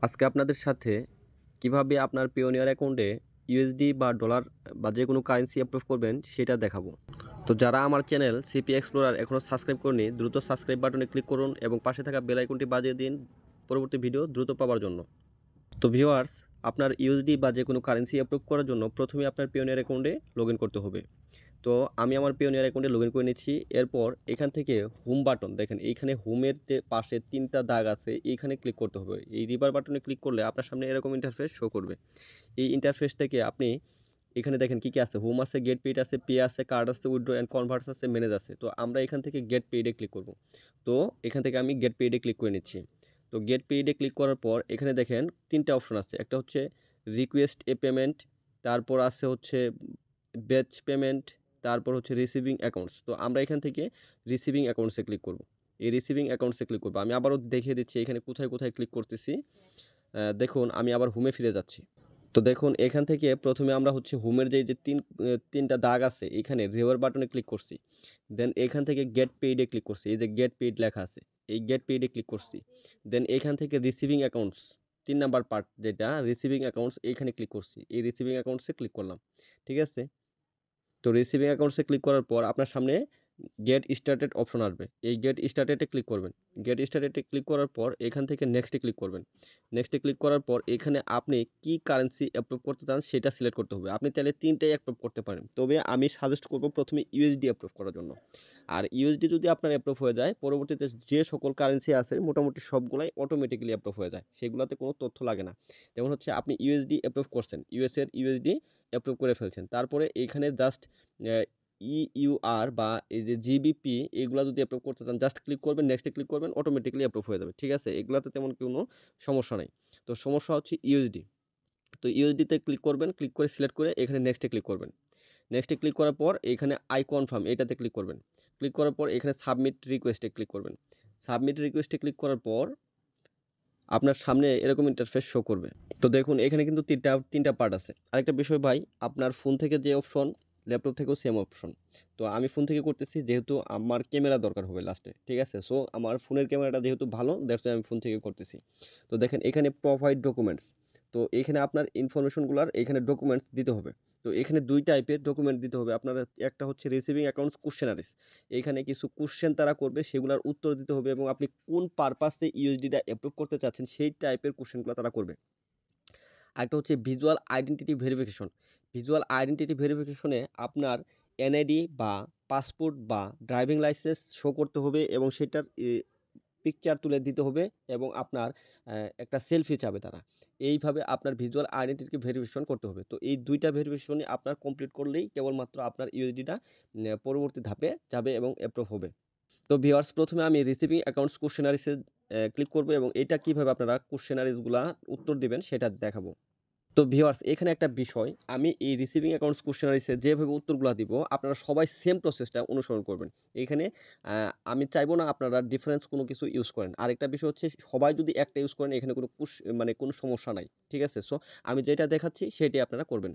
আজকে আপনাদের সাথে কিভাবে আপনার পিওনিয়ার অ্যাকাউন্টে ইউএসডি বা ডলার বা যে কোনো কারেন্সি অ্যাপ্রুভ করবেন সেটা দেখাবো। তো যারা আমার চ্যানেল সিপি এক্সপ্লোরার এখনও সাবস্ক্রাইব করেনি দ্রুত সাবস্ক্রাইব বাটনে ক্লিক করুন এবং পাশে থাকা বেল আইকনটি বাজিয়ে দিন পরবর্তী ভিডিও দ্রুত পাওয়ার জন্য। তো ভিউয়ার্স, আপনার ইউএসডি বা যে কোনো কারেন্সি অ্যাপ্রুভ করার জন্য প্রথমে আপনার পিওনিয়ার অ্যাকাউন্টে লগ ইন করতে হবে। তো আমি আমার পিওনিয়ার অ্যাকাউন্টে লগ ইন করে নিচ্ছি। এরপর এখান থেকে হোম বাটন দেখেন, এইখানে হোমের যে পাশে ৩টা দাগ আছে এইখানে ক্লিক করতে হবে। এই রিভার বাটনে ক্লিক করলে আপনার সামনে এরকম ইন্টারফেস শো করবে। এই ইন্টারফেস থেকে আপনি এখানে দেখেন কী আছে, হোম আছে, গেট পেইড আছে, পে আছে, কার্ড আছে, উইথড্র অ্যান্ড কনভার্টস আছে, ম্যানেজ আছে। তো আমরা এখান থেকে গেট পেইডে ক্লিক করব। তো এখান থেকে আমি গেট পেইডে ক্লিক করে নিচ্ছি। তো গেট পেইডে ক্লিক করার পর এখানে দেখেন 3টা অপশন আছে। একটা হচ্ছে রিকোয়েস্ট এ পেমেন্ট, তারপর আছে হচ্ছে ব্যাচ পেমেন্ট, তারপর হচ্ছে রিসিভিং অ্যাকাউন্টস। তো আমরা এখান থেকে রিসিভিং অ্যাকাউন্টসে ক্লিক করব। এই রিসিভিং অ্যাকাউন্টসে ক্লিক করব। আমি আবারও দেখিয়ে দিচ্ছি এখানে কোথায় কোথায় ক্লিক করতেছি। দেখুন আমি আবার হোমে ফিরে যাচ্ছি। তো দেখুন এখান থেকে প্রথমে আমরা হচ্ছে হোমের যে 3টা দাগ আছে এখানে রিভার বাটনে ক্লিক করছি। দেন এখান থেকে গেট পেইডে ক্লিক করছি। এই যে গেট পেইড লেখা আছে, এই গেট পেইডে ক্লিক করছি। দেন এখান থেকে রিসিভিং অ্যাকাউন্টস ৩ নাম্বার পার্ট যেটা রিসিভিং অ্যাকাউন্টস, এইখানে ক্লিক করছি। এই রিসিভিং অ্যাকাউন্টসে ক্লিক করলাম। ঠিক আছে? তো রিসিভিং অ্যাকাউন্টসে ক্লিক করার পর আপনার সামনে গেট স্টার্টেড অপশন আসবে। এই গেট স্টার্টেডে ক্লিক করবেন। গেট স্টার্টেডে ক্লিক করার পর এখান থেকে নেক্সটে ক্লিক করবেন। নেক্সটে ক্লিক করার পর এখানে আপনি কি কারেন্সি অ্যাপ্রুভ করতে চান সেটা সিলেক্ট করতে হবে। আপনি চাইলে ৩টাই অ্যাপ্রুভ করতে পারেন। তবে আমি সাজেস্ট করব প্রথমে ইউএসডি অ্যাপ্রুভ করার জন্য। আর ইউএসডি যদি আপনার অ্যাপ্রুভ হয়ে যায়, পরবর্তীতে যে সকল কারেন্সি আছে মোটামুটি সবগুলাই অটোমেটিক্যালি অ্যাপ্রুভ হয়ে যায়। সেগুলাতে কোনো তথ্য লাগে না। যেমন হচ্ছে আপনি ইউএসডি অ্যাপ্রুভ করছেন, ইউএসের ইউএসডি অ্যাপ্রুভ করে ফেলছেন। তারপরে এইখানে জাস্ট ইইউআর বা এই যে জিবিপি এগুলা যদি অ্যাপ্রুভ করতে চান জাস্ট ক্লিক করবেন, নেক্সটে ক্লিক করবেন, অটোমেটিক্যালি অ্যাপ্রুভ হয়ে যাবে। ঠিক আছে? এগুলাতে তেমন কোনো সমস্যা নাই। তো সমস্যা হচ্ছে ইউএসডি। তো ইউএসডিতে ক্লিক করবেন, ক্লিক করে সিলেক্ট করে এখানে নেক্সটে ক্লিক করবেন। নেক্সটে ক্লিক করার পর এখানে আই কনফার্ম এটাতে ক্লিক করবেন। ক্লিক করার পর এখানে সাবমিট রিকোয়েস্টে ক্লিক করবেন। সাবমিট রিকোয়েস্টে ক্লিক করার পর আপনার সামনে এরকম ইন্টারফেস শো করবে। তো দেখুন এখানে কিন্তু ৩টা পার্ট আছে। আরেকটা বিষয় ভাই, আপনার ফোন থেকে যে অপশন, ল্যাপটপ থেকেও সেম অপশন। তো আমি ফোন থেকে করতেছি যেহেতু আমার ক্যামেরা দরকার হবে লাস্টে। ঠিক আছে? সো আমার ফোনের ক্যামেরাটা যেহেতু ভালো দ্যাটস ওয়াই আমি ফোন থেকে করতেছি। তো দেখেন এখানে প্রোভাইড ডকুমেন্টস। তো এখানে আপনার ইনফরমেশনগুলার এখানে ডকুমেন্টস দিতে হবে। তো এখানে ২ টাইপের ডকুমেন্ট দিতে হবে। আপনার একটা হচ্ছে রিসিভিং অ্যাকাউন্টস কোয়েশ্চেনারিজ। এখানে কিছু কোয়েশ্চেন তারা করবে, সেগুলার উত্তর দিতে হবে এবং আপনি কোন পারপাসে ইউএসডিটা অ্যাপ্রুভ করতে চাচ্ছেন সেই টাইপের কোয়েশ্চেনগুলো তারা করবে। আরেকটা হচ্ছে visual identity verification. Visual identity ভেরিফিকেশনে আপনার এনআইডি বা পাসপোর্ট বা ড্রাইভিং লাইসেন্স শো করতে হবে এবং সেটার পিকচার তুলে দিতে হবে এবং আপনার একটা সেলফি চাবে তারা। এইভাবে আপনার ভিজুয়াল আইডেন্টিটি ভেরিফিকেশন করতে হবে। তো এই ২টা ভেরিফিকেশনই আপনার কমপ্লিট করলেই কেবলমাত্র আপনার ইউএসডিটা পরবর্তী ধাপে যাবে এবং অ্যাপ্রুভ হবে। তো ভিউয়ার্স, প্রথমে আমি রিসিভিং অ্যাকাউন্টস কোয়েশ্চেনারিজে ক্লিক করব এবং এটা কিভাবে আপনারা কোয়েশ্চেনারিজগুলা উত্তর দিবেন সেটা দেখাবো। তো ভিউয়ার্স, এখানে একটা বিষয়, আমি এই রিসিভিং অ্যাকাউন্টস কোয়েশ্চেনারিজে যেভাবে উত্তরগুলা দিব আপনারা সবাই সেম প্রসেসটা অনুসরণ করবেন। এইখানে আমি চাইবো না আপনারা ডিফারেন্স কোনো কিছু ইউজ করেন। আরেকটা বিষয় হচ্ছে সবাই যদি একটা ইউজ করেন এখানে কোনো মানে কোনো সমস্যা নাই। ঠিক আছে? সো আমি যেটা দেখাচ্ছি সেটাই আপনারা করবেন।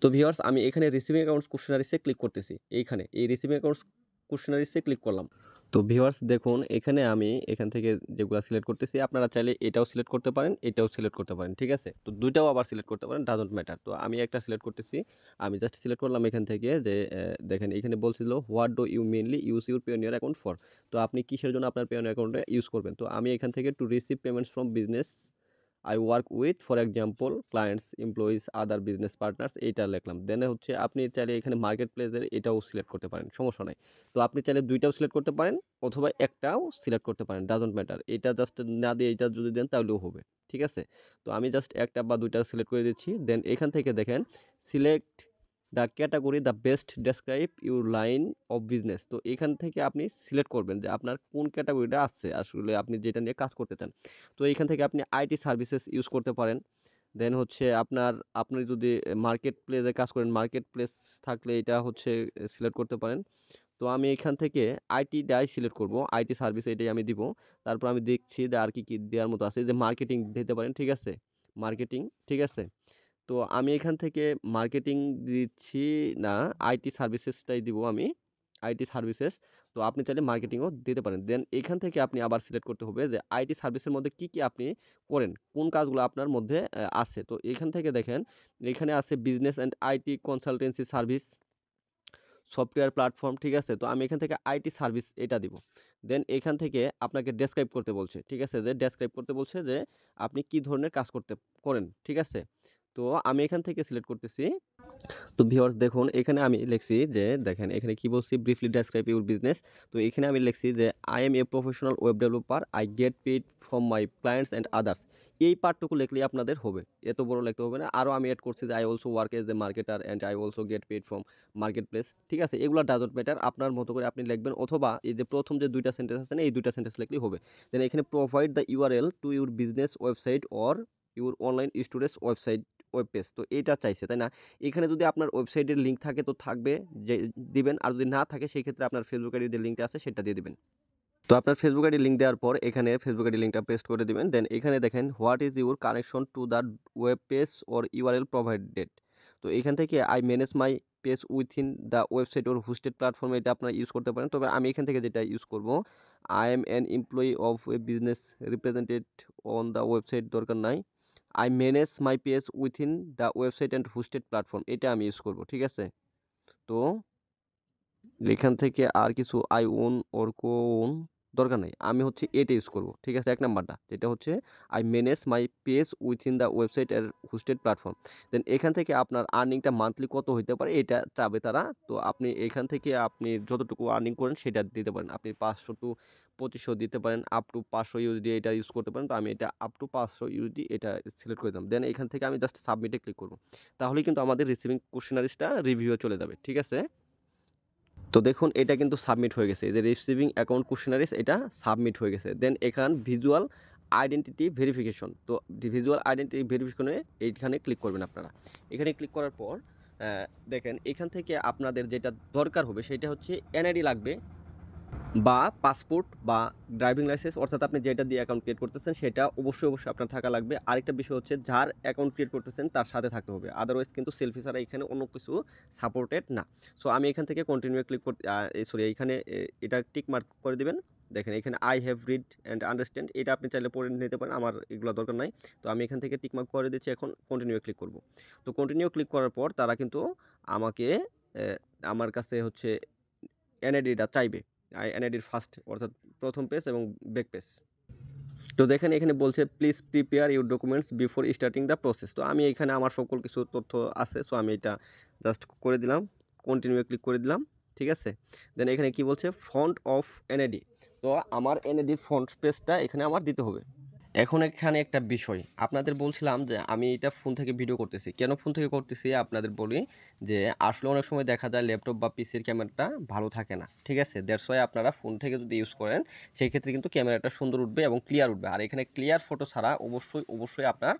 তো ভিউয়ার্স, আমি এখানে রিসিভিং অ্যাকাউন্টস কোয়েশ্চেনারিজে ক্লিক করতেছি। এইখানে এই রিসিভিং অ্যাকাউন্টস কোয়েশ্চেনারিজে ক্লিক করলাম। তো ভিউয়ার্স দেখুন এখানে আমি এখান থেকে যেগুলা সিলেক্ট করতেছি আপনারা চাইলে এটাও সিলেক্ট করতে পারেন, এটাও সিলেক্ট করতে পারেন। ঠিক আছে? তো ২ টাও আবার সিলেক্ট করতে পারেন, ডাজন্ট ম্যাটার। তো আমি একটা সিলেক্ট করতেছি। আমি জাস্ট সিলেক্ট করলাম এখান থেকে যে দেখেন এখানে বলছিল what do you mainly use your Payoneer account for? তো আপনি কিসের জন্য আপনার পিওনিয়ার অ্যাকাউন্টটা ইউজ করবেন? তো আমি এখান থেকে to receive payments from business I work with, for example, clients, employees, other business partners এইটা লিখলাম। দেন হচ্ছে আপনি চাইলে এখানে মার্কেট প্লেসের এটাও সিলেক্ট করতে পারেন, সমস্যা নাই। তো আপনি চাইলে ২ টাও সিলেক্ট করতে পারেন অথবা একটাও সিলেক্ট করতে পারেন, ডাজন্ট ম্যাটার। এটা জাস্ট না দিয়ে এইটা যদি দেন তাহলেও হবে। ঠিক আছে? তো আমি জাস্ট ১টা বা ২টা সিলেক্ট করে দিচ্ছি। দেন এখান থেকে দেখেন select the category the best describe your line of business. তো এখান থেকে আপনি সিলেক্ট করবেন যে আপনার কোন ক্যাটেগরিটা আছে আসলে আপনি যেটা নিয়ে কাজ করতে চান। তো এইখান থেকে আপনি আইটি সার্ভিসেস ইউজ করতে পারেন। দেন হচ্ছে আপনি যদি মার্কেট প্লেসে কাজ করেন, মার্কেট প্লেস থাকলে এটা হচ্ছে সিলেক্ট করতে পারেন। তো আমি এখান থেকে আইটিটাই সিলেক্ট করব। আইটি সার্ভিস এটাই আমি দিব। তারপর আমি দেখছি যে আর কি দেওয়ার মতো আছে। যে মার্কেটিং দিতে পারেন, ঠিক আছে? মার্কেটিং, ঠিক আছে? তো আমি এখান থেকে মার্কেটিং দিচ্ছি না, আইটি সার্ভিসেসটাই দিব আমি। IT services. তো আপনি চাইলে মার্কেটিংও দিতে পারেন। দেন এখান থেকে আপনি আবার সিলেক্ট করতে হবে যে আইটি সার্ভিসের মধ্যে কি আপনি করেন, কোন কাজগুলো আপনার মধ্যে আছে। তো এখান থেকে দেখেন এখানে আছে business and IT consultancy service, software platform, ঠিক আছে? তো আমি এখান থেকে আইটি সার্ভিস এটা দিব। দেন এখান থেকে আপনাকে ডেসক্রাইব করতে বলছে, ঠিক আছে? যে ডেসক্রাইব করতে বলছে যে আপনি কি ধরনের কাজ করেন, ঠিক আছে? তো আমি এখান থেকে সিলেক্ট করতেছি। তো ভিউয়ার্স দেখুন এখানে আমি লিখছি যে দেখেন এখানে কি বলছি, ব্রিফলি ডেসক্রাইব ইউর বিজনেস। তো এখানে আমি লিখছি যে I am a professional web developer, I get paid from my clients and others. এই পার্টটুকু লিখলেই আপনাদের হবে, এত বড় লিখতে হবে না। আরও আমি অ্যাড করছি যে I also work as a marketer and I also get paid from market place, ঠিক আছে? এগুলো ডাজন্ট ম্যাটার, আপনার মতো করে আপনি লিখবেন, অথবা এই যে প্রথম যে দুইটা সেন্টেন্স আছে না, এই দুইটা সেন্টেন্স লিখলেই হবে। দেন এখানে provide the URL to your business website or your online storage web page. তো এইটা চাইছে, তাই না? এখানে যদি আপনার ওয়েবসাইটের লিঙ্ক থাকে তো থাকবে, যে দিবেন, আর যদি না থাকে সেই ক্ষেত্রে আপনার ফেসবুক আইডির যে লিঙ্কটা আছে সেটা দিয়ে দিবেন। তো আপনার ফেসবুক আইডি লিঙ্ক দেওয়ার পর এখানে ফেসবুক আইডি লিঙ্কটা পেস্ট করে দিবেন। দেন এখানে দেখেন what is your connection to the web page or URL provided. তো এখান থেকে I manage my page within the website or hosted platform, এটা আপনারা ইউজ করতে পারেন। তবে আমি এখান থেকে যেটা ইউজ করব, I am an employee of A business represented on the website, দরকার নাই। I manage my page within the website and hosted platform, এটা আমি ইউজ করব, ঠিক আছে? তো এখান থেকে আর কিছু আই ওন ওর কোন দরকার নাই, আমি হচ্ছে এটা ইউজ করব, ঠিক আছে? ১ নাম্বারটা যেটা হচ্ছে I manage my page within the website এর হোস্টেড প্ল্যাটফর্ম। দেন এখান থেকে আপনার আর্নিংটা মান্থলি কত হইতে পারে এটা চাবে তারা। তো আপনি এখান থেকে আপনি যতটুকু আর্নিং করেন সেটা দিতে পারেন। আপনি ৫০০ টু ২৫০০ দিতে পারেন, আপ টু ৫০০ ইউএসডি এটা ইউজ করতে পারেন। তো আমি এটা আপ টু ৫০০ ইউএসডি এটা সিলেক্ট করে দিলাম। দেন এখান থেকে আমি জাস্ট সাবমিটে ক্লিক করব। তাহলেই কিন্তু আমাদের রিসিভিং কোয়েশ্চেনারিজটা রিভিউ চলে যাবে, ঠিক আছে? তো দেখুন এটা কিন্তু সাবমিট হয়ে গেছে, এই যে রিসিভিং অ্যাকাউন্ট কোশ্চেনারিজ এটা সাবমিট হয়ে গেছে। দেন এখান ভিজুয়াল আইডেন্টিটি ভেরিফিকেশন, তো ভিজুয়াল আইডেন্টিটি ভেরিফিকেশনে এইখানে ক্লিক করবেন আপনারা। এখানে ক্লিক করার পর দেখেন এখান থেকে আপনাদের যেটা দরকার হবে সেটা হচ্ছে এনআইডি লাগবে, বা পাসপোর্ট বা ড্রাইভিং লাইসেন্স, অর্থাৎ আপনি যেটা দিয়ে অ্যাকাউন্ট ক্রিয়েট করতেছেন সেটা অবশ্যই আপনার থাকা লাগবে। আরেকটা বিষয় হচ্ছে যার অ্যাকাউন্ট ক্রিয়েট করতেছেন তার সাথে থাকতে হবে, আদারওয়াইজ কিন্তু সেলফি ছাড়া এখানে অন্য কিছু সাপোর্টেড না। সো আমি এখান থেকে কন্টিনিউ ক্লিক করতে এইখানে এটা টিক মার্ক করে দিবেন। দেখেন এখানে I have read and understand, এটা আপনি চাইলে পড়ে নিতে পারেন, আমার এগুলো দরকার নাই। তো আমি এখান থেকে টিক মার্ক করে দিচ্ছি, এখন কন্টিনিউ ক্লিক করব। তো কন্টিনিউ ক্লিক করার পর তারা কিন্তু আমাকে আমার কাছে হচ্ছে এনআইডিটা চাইবে, এনআইডির ফার্স্ট অর্থাৎ প্রথম পেজ এবং ব্যাক পেজ। তো দেখেন এখানে বলছে please prepare your documents before starting the process. তো আমি এখানে আমার সকল কিছু তথ্য আছে, সো আমি এটা জাস্ট করে দিলাম, কন্টিনিউ ক্লিক করে দিলাম, ঠিক আছে? দেন এখানে কি বলছে ফ্রন্ট অফ এনআইডি, তো আমার এনআইডির ফ্রন্ট পেজটা এখানে আমার দিতে হবে। এখন এখানে একটা বিষয় আপনাদের বলছিলাম যে আমি এটা ফোন থেকে ভিডিও করতেছি, কেন ফোন থেকে করতেছি আপনাদের বলি, যে আসলে অনেক সময় দেখা যায় ল্যাপটপ বা পিসির ক্যামেরাটা ভালো থাকে না, ঠিক আছে? দ্যাটস ওয়াই আপনারা ফোন থেকে যদি ইউজ করেন সেই ক্ষেত্রে কিন্তু ক্যামেরাটা সুন্দর উঠবে এবং ক্লিয়ার উঠবে। আর এখানে ক্লিয়ার ফটো ছাড়া অবশ্যই আপনার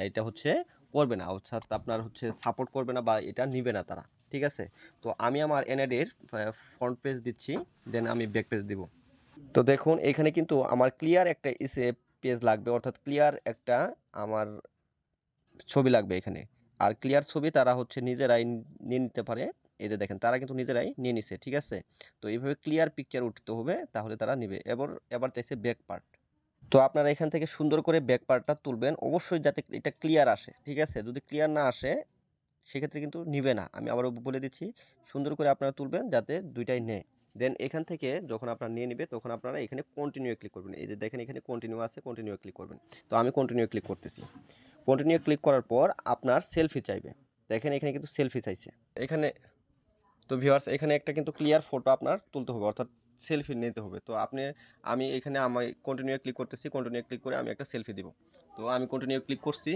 এটা হচ্ছে করবে না, অর্থাৎ আপনার হচ্ছে সাপোর্ট করবে না বা এটা নিবে না তারা, ঠিক আছে? তো আমি আমার এনআইডির ফ্রন্ট পেজ দিচ্ছি, দেন আমি ব্যাক পেজ দিব। তো দেখুন এখানে কিন্তু আমার ক্লিয়ার একটা পেজ লাগবে, অর্থাৎ ক্লিয়ার একটা আমার ছবি লাগবে এখানে। আর ক্লিয়ার ছবি তারা হচ্ছে নিজেরাই নিয়ে নিতে পারে, এই যে দেখেন তারা কিন্তু নিজেরাই নিয়ে নিছে, ঠিক আছে? তো এইভাবে ক্লিয়ার পিকচার উঠতে হবে, তাহলে তারা নিবে। এবার চাইছে ব্যাক পার্ট। তো আপনারা এখান থেকে সুন্দর করে ব্যাক পার্টটা তুলবেন, অবশ্যই যাতে এটা ক্লিয়ার আসে, ঠিক আছে? যদি ক্লিয়ার না আসে সেক্ষেত্রে কিন্তু নিবে না, আমি আবারও বলে দিচ্ছি। সুন্দর করে আপনারা তুলবেন যাতে দুইটাই নেয়। দেন এখান থেকে যখন আপনারা নিয়ে নিবে তখন আপনারা এখানে কন্টিনিউ ক্লিক করবেন, এই যে দেখেন এখানে কন্টিনিউ আছে, কন্টিনিউ ক্লিক করবেন। তো আমি কন্টিনিউ ক্লিক করতেছি। কন্টিনিউ ক্লিক করার পর আপনার সেলফি চাইবে, দেখেন এখানে কিন্তু সেলফি চাইছে এখানে। তো ভিউয়ার্স এখানে একটা কিন্তু ক্লিয়ার ফটো আপনার তুলতে হবে, অর্থাৎ সেলফি নিতে হবে। তো আমি এখানে আমি কন্টিনিউ ক্লিক করতেছি, কন্টিনিউ ক্লিক করে আমি একটা সেলফি দিব। তো আমি কন্টিনিউ ক্লিক করছি।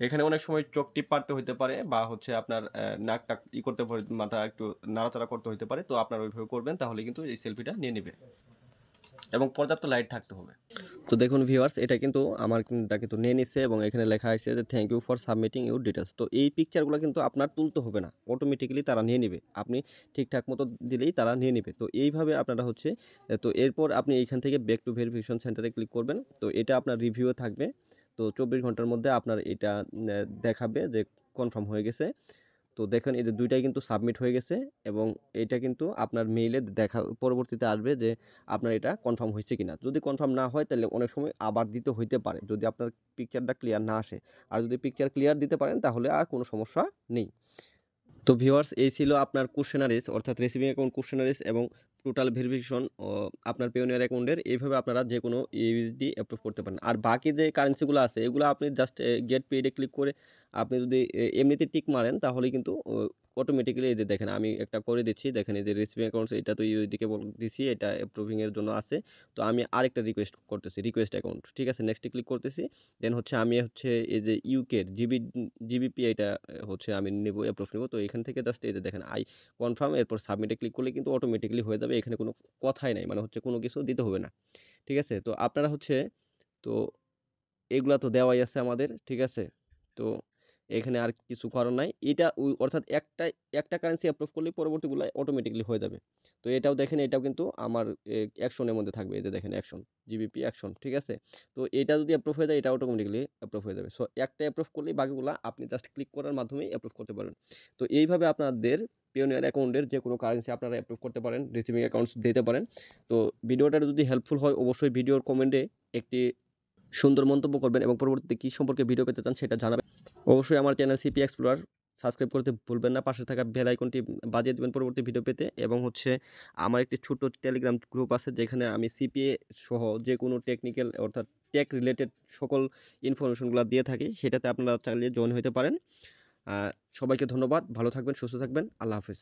এখানে অনেক সময় চোখ টিপ পারতে হইতে পারে, বা হচ্ছে আপনার নাকটা করতে পারে, মাথা একটু নাড়াচাড়া করতে হইতে পারে। তো আপনারা ওইভাবে করবেন, তাহলে কিন্তু এই সেলফিটা নিয়ে নেবে এবং পর্যাপ্ত লাইট থাকতে হবে। তো দেখুন ভিউয়ার্স এটা কিন্তু এটা কিন্তু নিয়ে নিছে এবং এখানে লেখা আছে যে thank you for submitting your details. তো এই পিকচারগুলো কিন্তু আপনার তুলতে হবে না, অটোমেটিক্যালি তারা নিয়ে নেবে, আপনি ঠিকঠাক মতো দিলেই তারা নিয়ে নেবে। তো এইভাবে আপনারা হচ্ছে তো এরপর আপনি এইখান থেকে ব্যাক টু ভেরিফিকেশন সেন্টারে ক্লিক করবেন। তো এটা আপনার রিভিউয়ে থাকবে। তো 24 ঘন্টার মধ্যে আপনার এটা দেখাবে যে কনফার্ম হয়ে গেছে। তো দেখেন এই যে ২ টাই কিন্তু সাবমিট হয়ে গেছে এবং এটা কিন্তু আপনার মেইলে পরবর্তীতে আসবে যে আপনার এটা কনফার্ম হইছে কিনা। যদি কনফার্ম না হয় তাহলে অনেক সময় আবার দিতে হইতে পারে যদি আপনার পিকচারটা ক্লিয়ার না আসে। আর যদি পিকচার ক্লিয়ার দিতে পারেন তাহলে আর কোনো সমস্যা নেই। তো ভিউয়ার্স এই ছিল আপনার কোশ্চেনারিজ অর্থাৎ রিসিভিং অ্যাকাউন্ট কোশ্চেনারিজ এবং টোটাল ভেরিফিকেশন আপনার পেওনিয়ার অ্যাকাউন্টের। এইভাবে আপনারা যে কোনো ইউএসডি অ্যাপ্রুভ করতে পারেন। আর বাকি যে কারেন্সিগুলো আছে এগুলো আপনি জাস্ট গেট পেইড এ ক্লিক করে আপনি যদি এমনিতে টিক মারেন তাহলেই কিন্তু অটোমেটিক্যালি এই যে দেখেন আমি একটা করে দিচ্ছি। দেখেন এই যে রিসিভিং অ্যাকাউন্টস এটা তো ইউএসডিকে দিছি, এটা অ্যাপ্রুভিং এর জন্য আছে। তো আমি আরেকটা রিকোয়েস্ট করতেছি, রিকোয়েস্ট অ্যাকাউন্ট। ঠিক আছে? নেক্সটে ক্লিক করতেছি। দেন হচ্ছে আমি হচ্ছে এই যে ইউকের জিবিপি এটা হচ্ছে আমি নেব, অ্যাপ্রুভ নেব। তো এখান থেকে জাস্ট এই যে দেখেন আই কনফার্ম এরপর সাবমিটে ক্লিক করলে কিন্তু অটোমেটিক্যালি হয়ে যাবে। এখানে কোনো কথাই নাই। মানে হচ্ছে কোনো কিছু দিতে হবে না। ঠিক আছে? তো আপনারা হচ্ছে তো এগুলা তো দেওয়াই আছে আমাদের। ঠিক আছে? তো এখানে আর কিছু করার নাই। এটা অর্থাৎ একটা কারেন্সি অ্যাপ্রুভ করলেই পরবর্তীগুলা অটোমেটিক্যালি হয়ে যাবে। তো এটাও দেখেন এটাও কিন্তু আমার অ্যাকশনের মধ্যে থাকবে। এই যে দেখেন অ্যাকশন, জিবিপি অ্যাকশন। ঠিক আছে? তো এটা যদি অ্যাপ্রুভ হয়ে যায় এটা অটোমেটিক্যালি অ্যাপ্রুভ হয়ে যাবে। সো একটা অ্যাপ্রুভ করলেই বাকিগুলা আপনি জাস্ট ক্লিক করার মাধ্যমেই অ্যাপ্রুভ করতে পারবেন। তো এইভাবে আপনাদের পিওনিয়ার অ্যাকাউন্টের যেকোনো কারেন্সি আপনারা অ্যাপ্রুভ করতে পারেন, রিসিভিং অ্যাকাউন্টস দিতে পারেন। তো ভিডিওটা যদি হেল্পফুল হয় অবশ্যই ভিডিওর কমেন্টে একটি সুন্দর মন্তব্য করবেন এবং পরবর্তীতে কী সম্পর্কে ভিডিও পেতে চান সেটা জানাবেন। অবশ্যই আমার চ্যানেল সিপি এক্সপ্লোরার সাবস্ক্রাইব করতে ভুলবেন না। পাশে থাকা বেল আইকনটি বাজিয়ে দিবেন পরবর্তী ভিডিও পেতে এবং হচ্ছে আমার একটি ছোট্ট টেলিগ্রাম গ্রুপ আছে যেখানে আমি সিপিএ সহ যেকোনো টেকনিক্যাল অর্থাৎ টেক রিলেটেড সকল ইনফরমেশনগুলো দিয়ে থাকি। সেটাতে আপনারা চাইলে জয়েন হতে পারেন। সবাইকে ধন্যবাদ। ভালো থাকবেন, সুস্থ থাকবেন। আল্লাহ হাফেজ।